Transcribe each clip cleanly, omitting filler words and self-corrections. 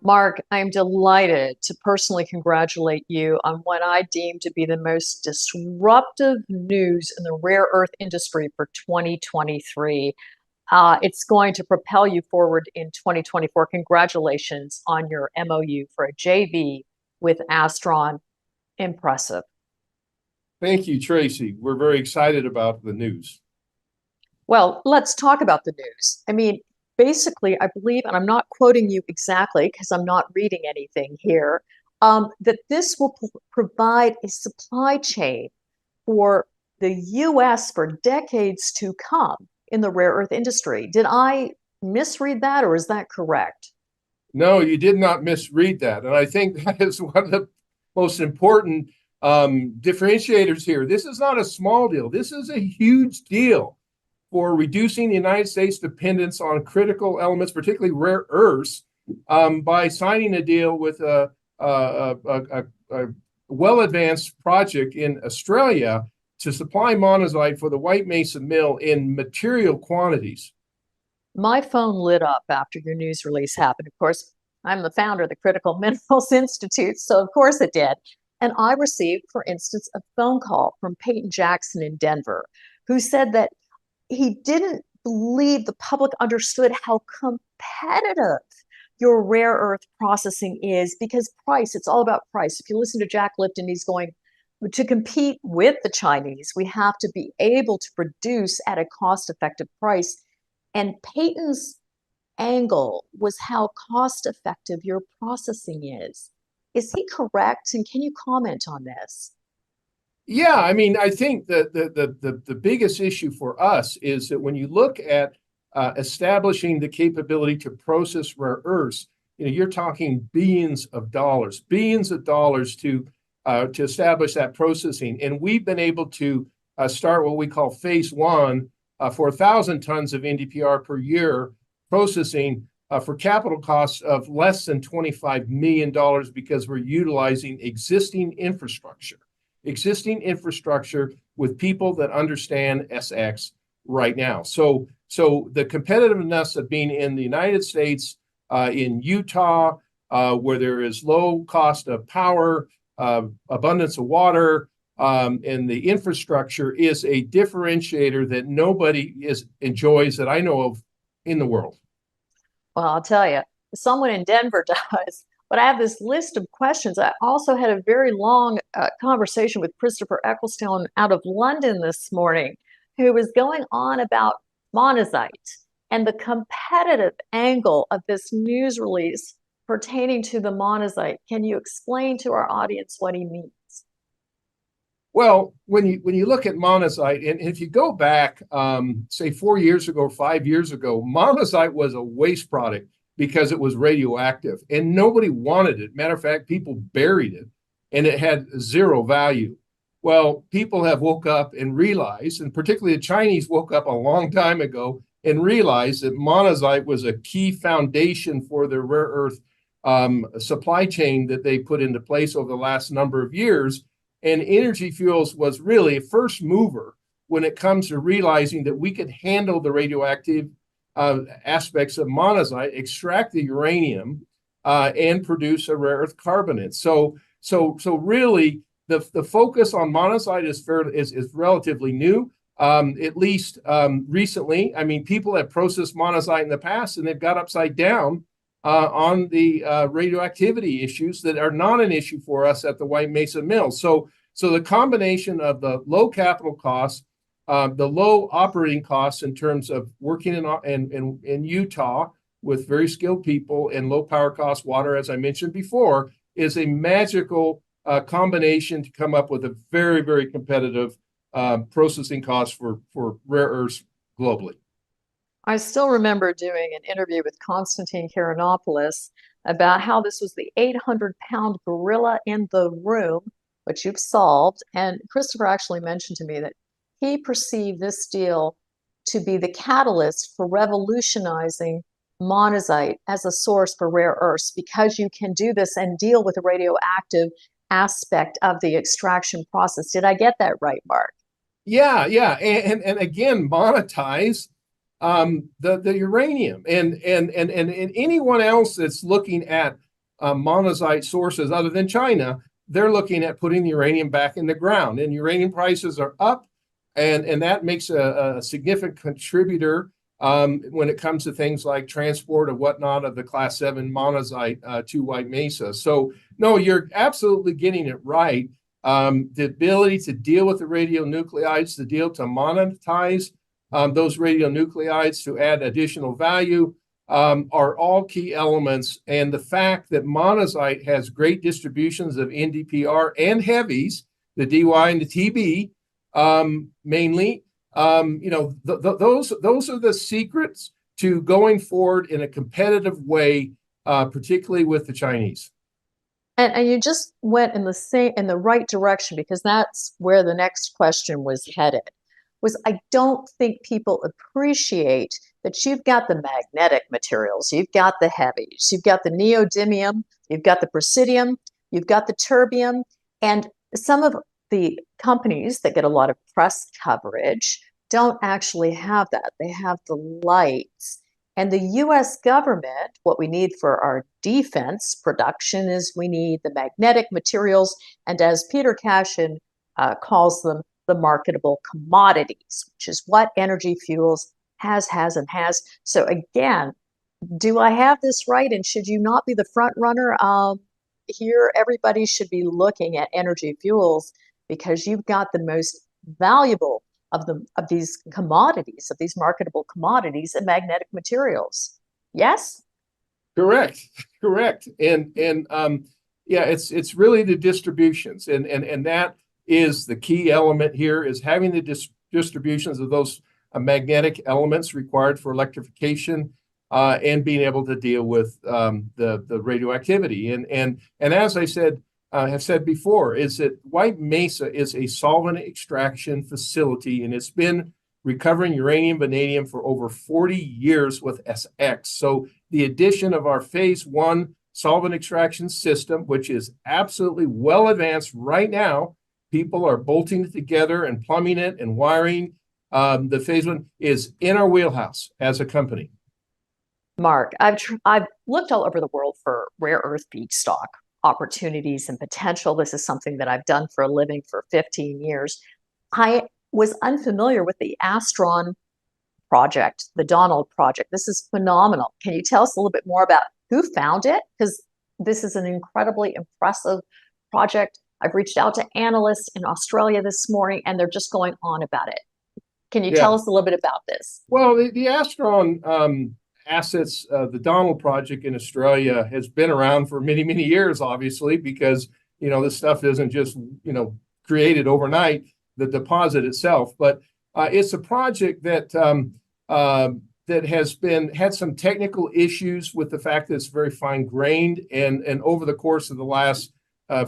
Mark, I'm delighted to personally congratulate you on what I deem to be the most disruptive news in the rare earth industry for 2023. It's going to propel you forward in 2024. Congratulations on your MOU for a JV with Astron. Impressive. Thank you, Tracy. We're very excited about the news. Well, let's talk about the news. I mean, basically, I believe, and I'm not quoting you exactly because I'm not reading anything here, that this will provide a supply chain for the US for decades to come in the rare earth industry. Did I misread that, or is that correct? No, you did not misread that. And I think that is one of the most important differentiators here. This is not a small deal. This is a huge deal for reducing the United States dependence on critical elements, particularly rare earths, by signing a deal with a well-advanced project in Australia to supply monazite for the White Mesa Mill in material quantities. My phone lit up after your news release happened. Of course, I'm the founder of the Critical Minerals Institute, so of course it did. And I received, for instance, a phone call from Peyton Jackson in Denver, who said that he didn't believe the public understood how competitive your rare earth processing is because price, it's all about price. If you listen to Jack Lipton, he's going to compete with the Chinese. We have to be able to produce at a cost-effective price. And Peyton's angle was how cost-effective your processing is. Is he correct? And can you comment on this? Yeah, I mean, I think that the biggest issue for us is that when you look at establishing the capability to process rare earths, you're talking billions of dollars to establish that processing. And we've been able to start what we call phase one for 1,000 tons of NdPr per year processing for capital costs of less than $25 million because we're utilizing existing infrastructure with people that understand SX right now. So the competitiveness of being in the United States, in Utah, where there is low cost of power, abundance of water, and the infrastructure is a differentiator that nobody enjoys that I know of in the world. Well, I'll tell you, someone in Denver does. But I have this list of questions. I also had a very long conversation with Christopher Ecclestone out of London this morning, who was going on about monazite and the competitive angle of this news release pertaining to the monazite. Can you explain to our audience what he means? Well, when you look at monazite, and if you go back, say 4 years ago or 5 years ago, monazite was a waste product because it was radioactive and nobody wanted it. Matter of fact, people buried it and it had zero value. Well, people have woke up and realized, and particularly the Chinese woke up a long time ago and realized that monazite was a key foundation for their rare earth supply chain that they put into place over the last number of years. And Energy Fuels was really a first mover when it comes to realizing that we could handle the radioactive aspects of monazite, extract the uranium, and produce a rare earth carbonate. So really, the focus on monazite is relatively new, at least recently. I mean, people have processed monazite in the past, and they've got upside down on the radioactivity issues that are not an issue for us at the White Mesa Mill. So the combination of the low capital costs, the low operating costs in terms of working in Utah with very skilled people and low power cost water, as I mentioned before, is a magical combination to come up with a very, very competitive processing cost for rare earths globally. I still remember doing an interview with Konstantin Karanopoulos about how this was the 800-pound gorilla in the room, which you've solved. And Christopher actually mentioned to me that he perceived this deal to be the catalyst for revolutionizing monazite as a source for rare earths, because you can do this and deal with the radioactive aspect of the extraction process. Did I get that right, Mark? Yeah, and again, monetize the uranium, and anyone else that's looking at monazite sources other than China, they're looking at putting the uranium back in the ground, and uranium prices are up, and that makes a significant contributor when it comes to things like transport or whatnot of the Class 7 monazite to White Mesa. So no, you're absolutely getting it right. The ability to deal with the radionuclides, the deal to monetize those radionuclides to add additional value are all key elements. And the fact that monazite has great distributions of NdPr and heavies, the Dy and the Tb, mainly, those are the secrets to going forward in a competitive way, particularly with the Chinese. And you just went in the right direction, because that's where the next question was headed. Was I don't think people appreciate that you've got the magnetic materials, you've got the heavies, you've got the neodymium, you've got the praseodymium, you've got the terbium, and some of the companies that get a lot of press coverage don't actually have that. They have the lights. And the US government, what we need for our defense production is we need the magnetic materials, and as Peter Cashin calls them, the marketable commodities, which is what Energy Fuels has. So again, do I have this right? And should you not be the front runner? Here, everybody should be looking at Energy Fuels, because you've got the most valuable of these commodities, of these marketable commodities and magnetic materials. Yes? Correct. And yeah, it's really the distributions, and that is the key element here, is having the distributions of those magnetic elements required for electrification, and being able to deal with the radioactivity. And as I said, have said before, is that White Mesa is a solvent extraction facility, and it's been recovering uranium, vanadium for over 40 years with SX. So the addition of our phase 1 solvent extraction system, which is absolutely well advanced right now, people are bolting it together and plumbing it and wiring. The phase 1 is in our wheelhouse as a company. Mark, I've looked all over the world for rare earth feedstock opportunities and potential. This is something that I've done for a living for 15 years. I was unfamiliar with the Astron project, the Donald project. This is phenomenal. Can you tell us a little bit more about who found it? Because this is an incredibly impressive project. I've reached out to analysts in Australia this morning, and they're just going on about it. Can you tell us a little bit about this? Well, the Astron assets, the Donald project in Australia has been around for many, many years, obviously, because, this stuff isn't just, created overnight, the deposit itself. But it's a project that that has had some technical issues with the fact that it's very fine grained, and over the course of the last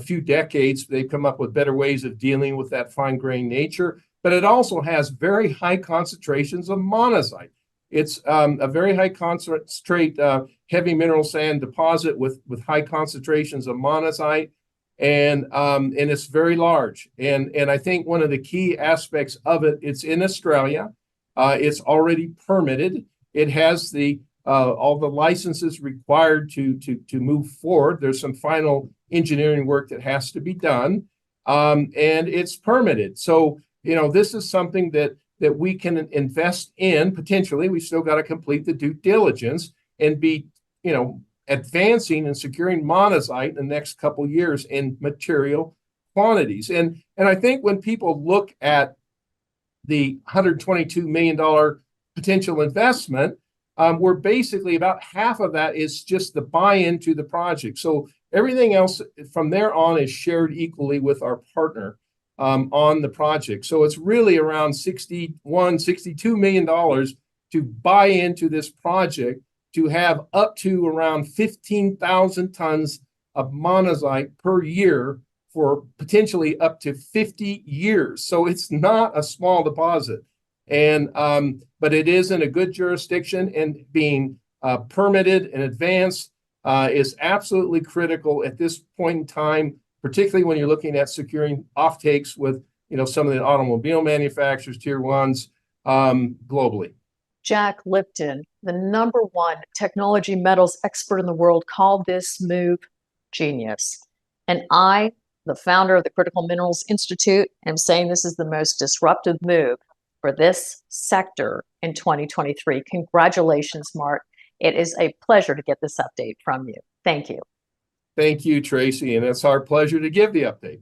few decades, they've come up with better ways of dealing with that fine grained nature. But it also has very high concentrations of monazite. It's a very high concentrate heavy mineral sand deposit with high concentrations of monazite, and it's very large. And I think one of the key aspects of it, it's in Australia. It's already permitted. It has all the licenses required to move forward. There's some final engineering work that has to be done, and it's permitted. So this is something that we can invest in potentially. We still got to complete the due diligence and be advancing and securing monazite in the next couple of years in material quantities. And I think when people look at the $122 million potential investment, we're basically about half of that is just the buy-in to the project. So everything else from there on is shared equally with our partner on the project. So it's really around $62 million to buy into this project, to have up to around 15,000 tons of monazite per year for potentially up to 50 years. So it's not a small deposit. And but it is in a good jurisdiction, and being permitted and advanced is absolutely critical at this point in time, particularly when you're looking at securing offtakes with some of the automobile manufacturers, tier ones, globally. Jack Lipton, the #1 technology metals expert in the world, called this move genius. And I, the founder of the Critical Minerals Institute, am saying this is the most disruptive move for this sector in 2023. Congratulations, Mark. It is a pleasure to get this update from you. Thank you. Thank you, Tracy, and it's our pleasure to give the update.